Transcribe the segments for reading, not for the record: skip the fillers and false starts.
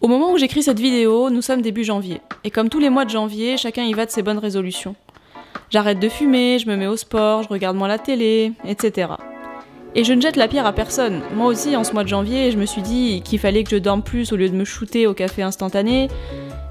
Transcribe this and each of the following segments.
Au moment où j'écris cette vidéo, nous sommes début janvier. Et comme tous les mois de janvier, chacun y va de ses bonnes résolutions. J'arrête de fumer, je me mets au sport, je regarde moins la télé, etc. Et je ne jette la pierre à personne. Moi aussi, en ce mois de janvier, je me suis dit qu'il fallait que je dorme plus au lieu de me shooter au café instantané,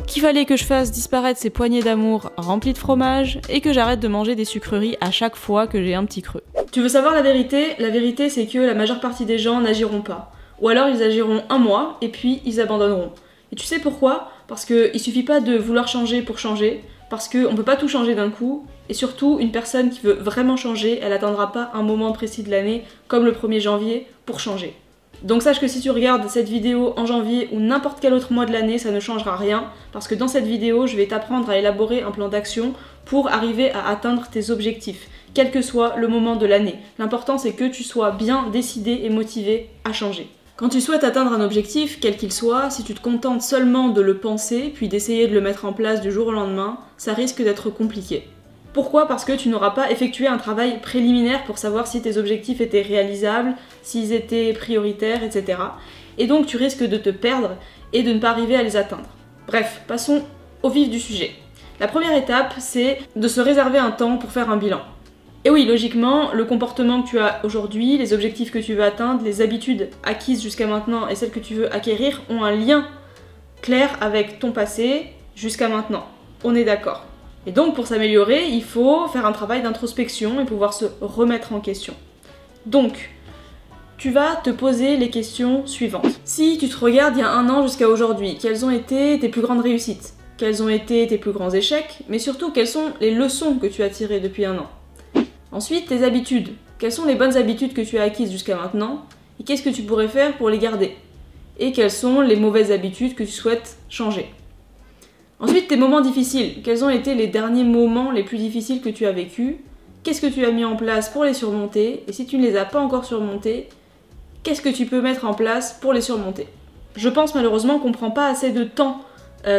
qu'il fallait que je fasse disparaître ces poignées d'amour remplies de fromage, et que j'arrête de manger des sucreries à chaque fois que j'ai un petit creux. Tu veux savoir la vérité? La vérité, c'est que la majeure partie des gens n'agiront pas. Ou alors ils agiront un mois, et puis ils abandonneront. Et tu sais pourquoi? Parce qu'il suffit pas de vouloir changer pour changer, parce qu'on peut pas tout changer d'un coup, et surtout, une personne qui veut vraiment changer, elle attendra pas un moment précis de l'année, comme le 1er janvier, pour changer. Donc sache que si tu regardes cette vidéo en janvier ou n'importe quel autre mois de l'année, ça ne changera rien, parce que dans cette vidéo, je vais t'apprendre à élaborer un plan d'action pour arriver à atteindre tes objectifs, quel que soit le moment de l'année. L'important, c'est que tu sois bien décidé et motivé à changer. Quand tu souhaites atteindre un objectif, quel qu'il soit, si tu te contentes seulement de le penser, puis d'essayer de le mettre en place du jour au lendemain, ça risque d'être compliqué. Pourquoi? Parce que tu n'auras pas effectué un travail préliminaire pour savoir si tes objectifs étaient réalisables, s'ils étaient prioritaires, etc. Et donc tu risques de te perdre et de ne pas arriver à les atteindre. Bref, passons au vif du sujet. La première étape, c'est de se réserver un temps pour faire un bilan. Et oui, logiquement, le comportement que tu as aujourd'hui, les objectifs que tu veux atteindre, les habitudes acquises jusqu'à maintenant et celles que tu veux acquérir ont un lien clair avec ton passé jusqu'à maintenant. On est d'accord. Et donc pour s'améliorer, il faut faire un travail d'introspection et pouvoir se remettre en question. Donc, tu vas te poser les questions suivantes. Si tu te regardes il y a un an jusqu'à aujourd'hui, quelles ont été tes plus grandes réussites? Quels ont été tes plus grands échecs? Mais surtout, quelles sont les leçons que tu as tirées depuis un an? Ensuite, tes habitudes. Quelles sont les bonnes habitudes que tu as acquises jusqu'à maintenant? Et qu'est-ce que tu pourrais faire pour les garder? Et quelles sont les mauvaises habitudes que tu souhaites changer? Ensuite, tes moments difficiles. Quels ont été les derniers moments les plus difficiles que tu as vécus? Qu'est-ce que tu as mis en place pour les surmonter? Et si tu ne les as pas encore surmontés, qu'est-ce que tu peux mettre en place pour les surmonter? Je pense malheureusement qu'on ne prend pas assez de temps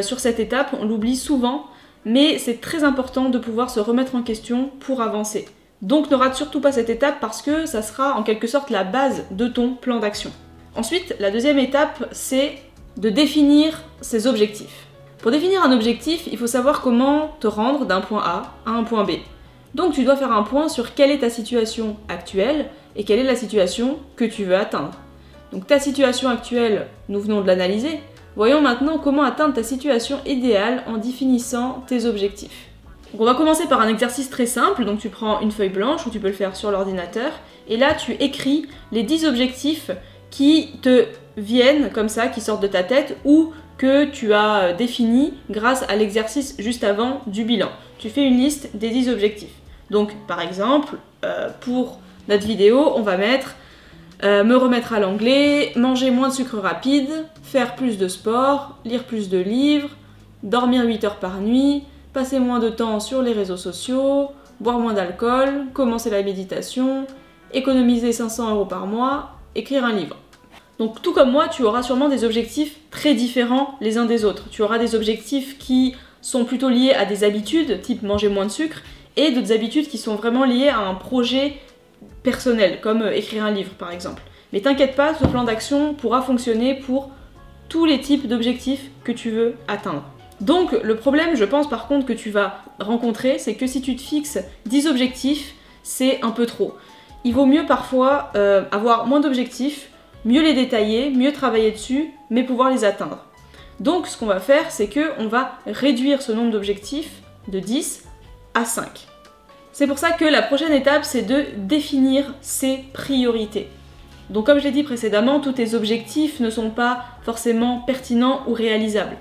sur cette étape, on l'oublie souvent, mais c'est très important de pouvoir se remettre en question pour avancer. Donc ne rate surtout pas cette étape parce que ça sera en quelque sorte la base de ton plan d'action. Ensuite, la deuxième étape, c'est de définir ses objectifs. Pour définir un objectif, il faut savoir comment te rendre d'un point A à un point B. Donc tu dois faire un point sur quelle est ta situation actuelle et quelle est la situation que tu veux atteindre. Donc ta situation actuelle, nous venons de l'analyser. Voyons maintenant comment atteindre ta situation idéale en définissant tes objectifs. Donc on va commencer par un exercice très simple, donc tu prends une feuille blanche ou tu peux le faire sur l'ordinateur et là tu écris les 10 objectifs qui te viennent comme ça, qui sortent de ta tête ou que tu as défini grâce à l'exercice juste avant du bilan. Tu fais une liste des 10 objectifs. Donc par exemple, pour notre vidéo, on va mettre me remettre à l'anglais, manger moins de sucre rapide, faire plus de sport, lire plus de livres, dormir 8 heures par nuit, passer moins de temps sur les réseaux sociaux, boire moins d'alcool, commencer la méditation, économiser 500 € par mois, écrire un livre. Donc tout comme moi, tu auras sûrement des objectifs très différents les uns des autres. Tu auras des objectifs qui sont plutôt liés à des habitudes, type manger moins de sucre, et d'autres habitudes qui sont vraiment liées à un projet personnel, comme écrire un livre par exemple. Mais t'inquiète pas, ce plan d'action pourra fonctionner pour tous les types d'objectifs que tu veux atteindre. Donc le problème, je pense par contre que tu vas rencontrer, c'est que si tu te fixes 10 objectifs, c'est un peu trop. Il vaut mieux parfois avoir moins d'objectifs, mieux les détailler, mieux travailler dessus, mais pouvoir les atteindre. Donc ce qu'on va faire, c'est qu'on va réduire ce nombre d'objectifs de 10 à 5. C'est pour ça que la prochaine étape, c'est de définir ses priorités. Donc comme je l'ai dit précédemment, tous tes objectifs ne sont pas forcément pertinents ou réalisables.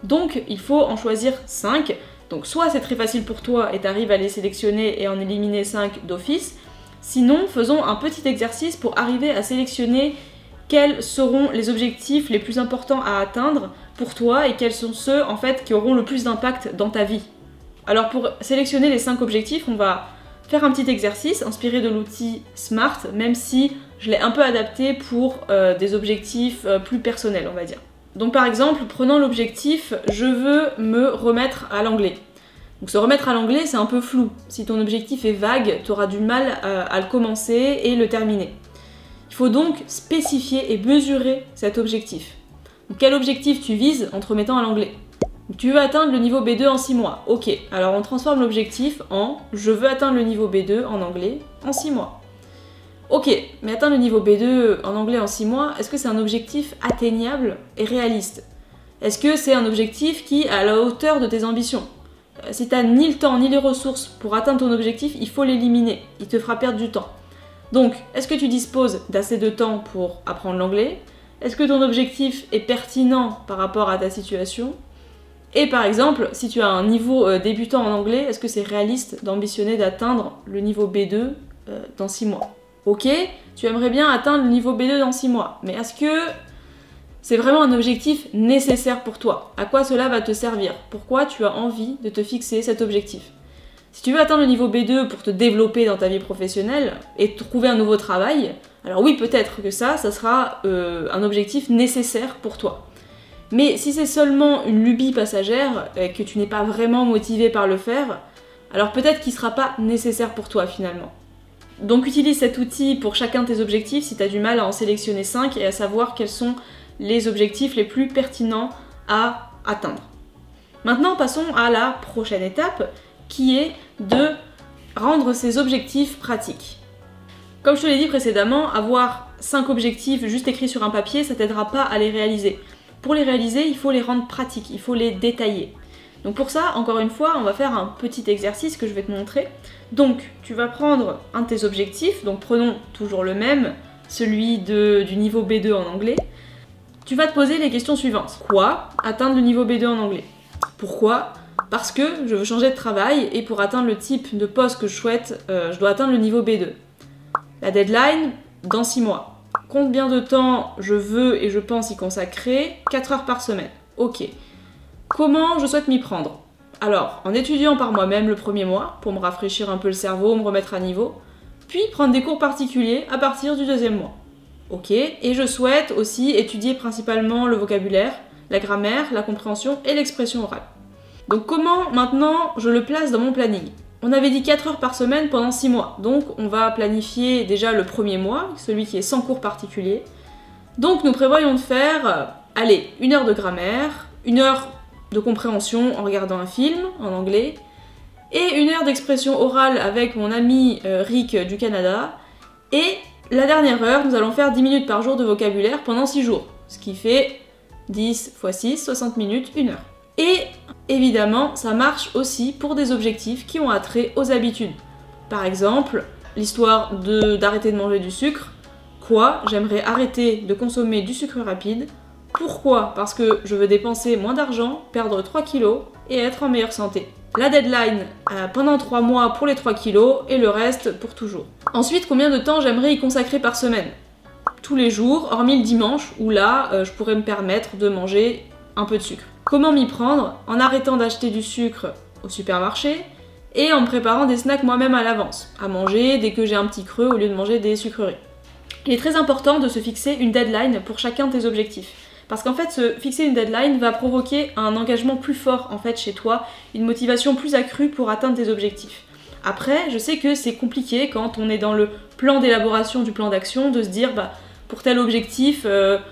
Donc il faut en choisir 5. Donc soit c'est très facile pour toi et tu arrives à les sélectionner et en éliminer 5 d'office. Sinon, faisons un petit exercice pour arriver à sélectionner quels seront les objectifs les plus importants à atteindre pour toi et quels sont ceux en fait qui auront le plus d'impact dans ta vie. Alors pour sélectionner les 5 objectifs, on va faire un petit exercice inspiré de l'outil SMART, même si je l'ai un peu adapté pour des objectifs plus personnels, on va dire. Donc par exemple, prenons l'objectif « je veux me remettre à l'anglais ». Donc se remettre à l'anglais, c'est un peu flou. Si ton objectif est vague, tu auras du mal à le commencer et le terminer. Il faut donc spécifier et mesurer cet objectif. Quel objectif tu vises en te remettant à l'anglais? Tu veux atteindre le niveau B2 en 6 mois. Ok, alors on transforme l'objectif en je veux atteindre le niveau B2 en anglais en 6 mois. Ok, mais atteindre le niveau B2 en anglais en 6 mois, est-ce que c'est un objectif atteignable et réaliste? Est-ce que c'est un objectif qui est à la hauteur de tes ambitions? Si t'as ni le temps ni les ressources pour atteindre ton objectif, il faut l'éliminer. Il te fera perdre du temps. Donc, est-ce que tu disposes d'assez de temps pour apprendre l'anglais? Est-ce que ton objectif est pertinent par rapport à ta situation? Et par exemple, si tu as un niveau débutant en anglais, est-ce que c'est réaliste d'ambitionner d'atteindre le niveau B2 dans 6 mois? Ok, tu aimerais bien atteindre le niveau B2 dans 6 mois, mais est-ce que c'est vraiment un objectif nécessaire pour toi? À quoi cela va te servir? Pourquoi tu as envie de te fixer cet objectif? Si tu veux atteindre le niveau B2 pour te développer dans ta vie professionnelle et trouver un nouveau travail, alors oui, peut-être que ça sera un objectif nécessaire pour toi. Mais si c'est seulement une lubie passagère et que tu n'es pas vraiment motivé par le faire, alors peut-être qu'il ne sera pas nécessaire pour toi finalement. Donc utilise cet outil pour chacun de tes objectifs si tu as du mal à en sélectionner 5 et à savoir quels sont les objectifs les plus pertinents à atteindre. Maintenant, passons à la prochaine étape qui est de rendre ces objectifs pratiques. Comme je te l'ai dit précédemment, avoir 5 objectifs juste écrits sur un papier, ça t'aidera pas à les réaliser. Pour les réaliser, il faut les rendre pratiques, il faut les détailler. Donc pour ça, encore une fois, on va faire un petit exercice que je vais te montrer. Donc, tu vas prendre un de tes objectifs, donc prenons toujours le même, celui du niveau B2 en anglais. Tu vas te poser les questions suivantes. Quoi? Atteindre le niveau B2 en anglais. Pourquoi? Parce que je veux changer de travail et pour atteindre le type de poste que je souhaite, je dois atteindre le niveau B2. La deadline, dans 6 mois. Combien de temps je veux et je pense y consacrer? 4 heures par semaine. Ok. Comment je souhaite m'y prendre? Alors, en étudiant par moi-même le premier mois, pour me rafraîchir un peu le cerveau, me remettre à niveau, puis prendre des cours particuliers à partir du 2e mois. Ok, et je souhaite aussi étudier principalement le vocabulaire, la grammaire, la compréhension et l'expression orale. Donc comment maintenant je le place dans mon planning? On avait dit 4 heures par semaine pendant 6 mois, donc on va planifier déjà le premier mois, celui qui est sans cours particulier. Donc nous prévoyons de faire, allez, 1 heure de grammaire, 1 heure de compréhension en regardant un film en anglais, et 1 heure d'expression orale avec mon ami Rick du Canada, et la dernière heure, nous allons faire 10 minutes par jour de vocabulaire pendant 6 jours, ce qui fait 10 x 6, 60 minutes, 1 heure. Et évidemment, ça marche aussi pour des objectifs qui ont attrait aux habitudes. Par exemple, l'histoire d'arrêter de manger du sucre. Quoi? J'aimerais arrêter de consommer du sucre rapide. Pourquoi? Parce que je veux dépenser moins d'argent, perdre 3 kilos et être en meilleure santé. La deadline pendant 3 mois pour les 3 kilos et le reste pour toujours. Ensuite, combien de temps j'aimerais y consacrer par semaine? Tous les jours, hormis le dimanche, où là, je pourrais me permettre de manger un peu de sucre. Comment m'y prendre? En arrêtant d'acheter du sucre au supermarché et en me préparant des snacks moi-même à l'avance, à manger dès que j'ai un petit creux au lieu de manger des sucreries. Il est très important de se fixer une deadline pour chacun de tes objectifs. Parce qu'en fait, se fixer une deadline va provoquer un engagement plus fort en fait chez toi, une motivation plus accrue pour atteindre tes objectifs. Après, je sais que c'est compliqué quand on est dans le plan d'élaboration du plan d'action de se dire pour tel objectif,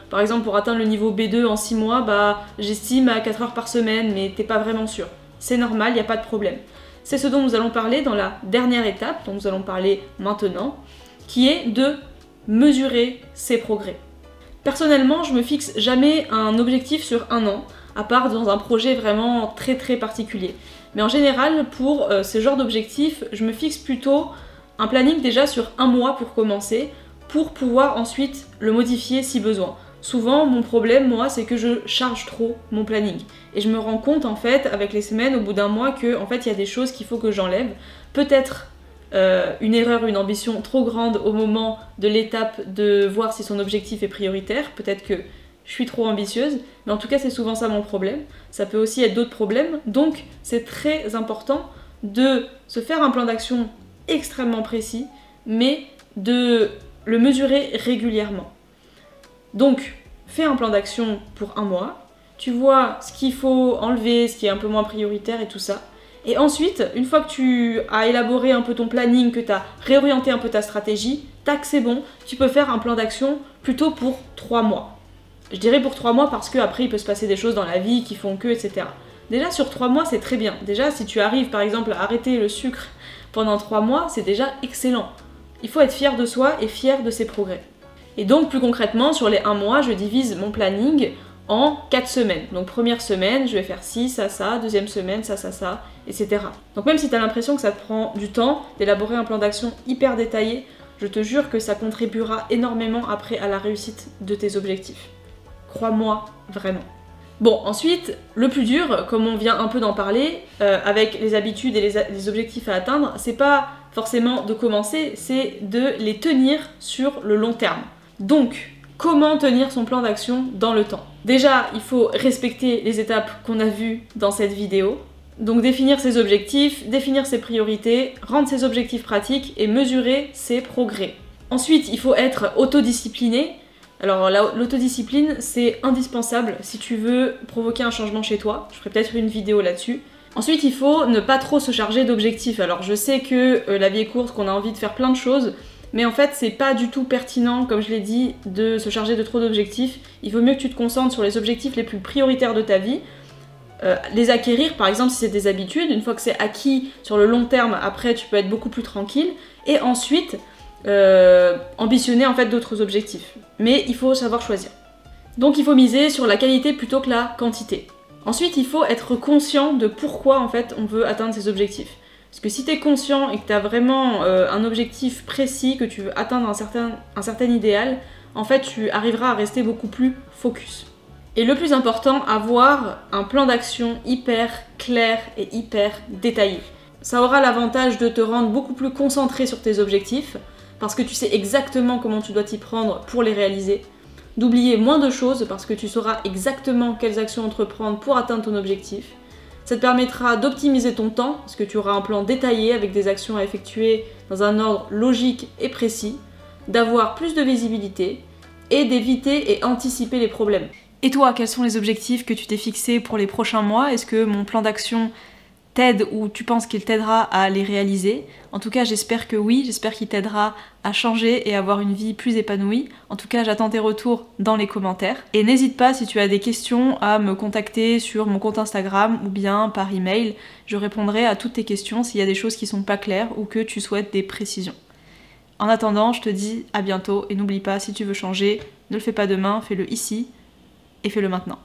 par exemple pour atteindre le niveau B2 en 6 mois, j'estime à 4 heures par semaine, mais t'es pas vraiment sûr. C'est normal, il n'y a pas de problème. C'est ce dont nous allons parler dans la dernière étape, dont nous allons parler maintenant, qui est de mesurer ses progrès. Personnellement, je me fixe jamais un objectif sur 1 an, à part dans un projet vraiment très très particulier. Mais en général, pour ce genre d'objectifs, je me fixe plutôt un planning déjà sur 1 mois pour commencer, pour pouvoir ensuite le modifier si besoin. Souvent, mon problème, moi, c'est que je charge trop mon planning. Et je me rends compte, en fait, avec les semaines, au bout d'un mois, que en fait, il y a des choses qu'il faut que j'enlève. Peut-être une erreur, une ambition trop grande au moment de l'étape de voir si son objectif est prioritaire. Peut-être que je suis trop ambitieuse, mais en tout cas, c'est souvent ça mon problème. Ça peut aussi être d'autres problèmes. Donc, c'est très important de se faire un plan d'action extrêmement précis, mais de le mesurer régulièrement. Donc, fais un plan d'action pour 1 mois, tu vois ce qu'il faut enlever, ce qui est un peu moins prioritaire et tout ça. Et ensuite, une fois que tu as élaboré un peu ton planning, que tu as réorienté un peu ta stratégie, tac, c'est bon, tu peux faire un plan d'action plutôt pour 3 mois. Je dirais pour 3 mois parce qu'après il peut se passer des choses dans la vie qui font que, etc. Déjà sur 3 mois c'est très bien. Déjà si tu arrives par exemple à arrêter le sucre pendant 3 mois, c'est déjà excellent. Il faut être fier de soi et fier de ses progrès. Et donc plus concrètement, sur les 1 mois, je divise mon planning en 4 semaines. Donc première semaine, je vais faire ci, ça, deuxième semaine, ça, etc. Donc même si tu as l'impression que ça te prend du temps d'élaborer un plan d'action hyper détaillé, je te jure que ça contribuera énormément après à la réussite de tes objectifs. Crois-moi, vraiment. Bon, ensuite, le plus dur, comme on vient un peu d'en parler, avec les habitudes et les objectifs à atteindre, c'est pas forcément de commencer, c'est de les tenir sur le long terme. Donc, comment tenir son plan d'action dans le temps? Déjà, il faut respecter les étapes qu'on a vues dans cette vidéo. Donc définir ses objectifs, définir ses priorités, rendre ses objectifs pratiques et mesurer ses progrès. Ensuite, il faut être autodiscipliné. Alors l'autodiscipline, c'est indispensable si tu veux provoquer un changement chez toi. Je ferai peut-être une vidéo là-dessus. Ensuite, il faut ne pas trop se charger d'objectifs. Alors je sais que la vie est courte, qu'on a envie de faire plein de choses, mais en fait, c'est pas du tout pertinent, comme je l'ai dit, de se charger de trop d'objectifs. Il vaut mieux que tu te concentres sur les objectifs les plus prioritaires de ta vie. Les acquérir, par exemple, si c'est des habitudes. Une fois que c'est acquis sur le long terme, après, tu peux être beaucoup plus tranquille. Et ensuite, ambitionner en fait d'autres objectifs. Mais il faut savoir choisir. Donc il faut miser sur la qualité plutôt que la quantité. Ensuite, il faut être conscient de pourquoi en fait on veut atteindre ces objectifs. Parce que si tu es conscient et que tu as vraiment un objectif précis, que tu veux atteindre un certain idéal, en fait tu arriveras à rester beaucoup plus focus. Et le plus important, avoir un plan d'action hyper clair et hyper détaillé. Ça aura l'avantage de te rendre beaucoup plus concentré sur tes objectifs, parce que tu sais exactement comment tu dois t'y prendre pour les réaliser. D'oublier moins de choses parce que tu sauras exactement quelles actions entreprendre pour atteindre ton objectif. Ça te permettra d'optimiser ton temps parce que tu auras un plan détaillé avec des actions à effectuer dans un ordre logique et précis, d'avoir plus de visibilité et d'éviter et anticiper les problèmes. Et toi, quels sont les objectifs que tu t'es fixés pour les prochains mois? Est-ce que mon plan d'action t'aide ou tu penses qu'il t'aidera à les réaliser? En tout cas, j'espère que oui, j'espère qu'il t'aidera à changer et avoir une vie plus épanouie. En tout cas, j'attends tes retours dans les commentaires. Et n'hésite pas, si tu as des questions, à me contacter sur mon compte Instagram ou bien par email. Je répondrai à toutes tes questions s'il y a des choses qui sont pas claires ou que tu souhaites des précisions. En attendant, je te dis à bientôt et n'oublie pas, si tu veux changer, ne le fais pas demain, fais-le ici et fais-le maintenant.